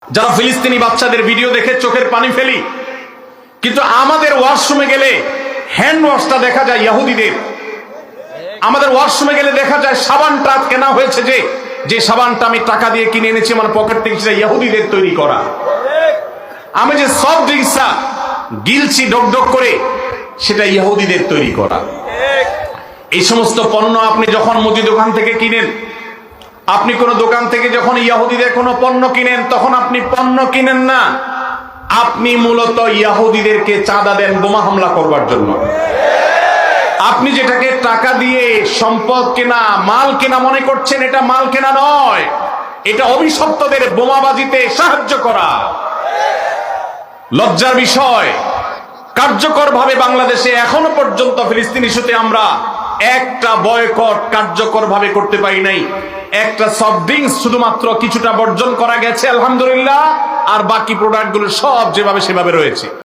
যারা ফিলিস্তিনি বাচ্চাদের ভিডিও দেখে চোখের পানি ফেলি, কিন্তু আমাদের ওয়াশরুমে গেলে হ্যান্ড ওয়াশটা দেখা যায় ইহুদিদের। আমাদের ওয়াশরুমে গেলে দেখা যায় সাবানটা কেনা হয়েছে যে সাবানটা আমি টাকা দিয়ে কিনে এনেছি আমার পকেট থেকে, সেটা ইহুদিদের তৈরি করা। আমি যে সফট ড্রিঙ্কসটা গিলছি ডক করে, সেটা ইহুদিদের তৈরি করা। এই সমস্ত পণ্য আপনি যখন মুদি দোকান থেকে কিনেন, আপনি কোন দোকান থেকে যখন ইহুদিদের কোন পণ্য কিনেন, তখন আপনি পণ্য কিনেন না, আপনি মূলত ইহুদিদেরকে চাঁদা দেন বোমা হামলা করবার জন্য। আপনি যেটাকে টাকা দিয়ে সম্পদ কেনা, মাল কেনা মনে করছেন, এটা মাল কেনা নয়, এটা অভিশপ্তদের বোমাবাজিতে সাহায্য করা। লজ্জার বিষয়, কার্যকরভাবে বাংলাদেশে এখনো পর্যন্ত ফিলিস্তিন ইস্যুতে আমরা একটা বয়কট কার্যকরভাবে করতে পারি নাই। একটা সফট ড্রিঙ্কস শুধুমাত্র কিছুটা বর্জন করা গেছে আলহামদুলিল্লাহ, আর বাকি প্রোডাক্টগুলো সব যেভাবে সেভাবে রয়েছে।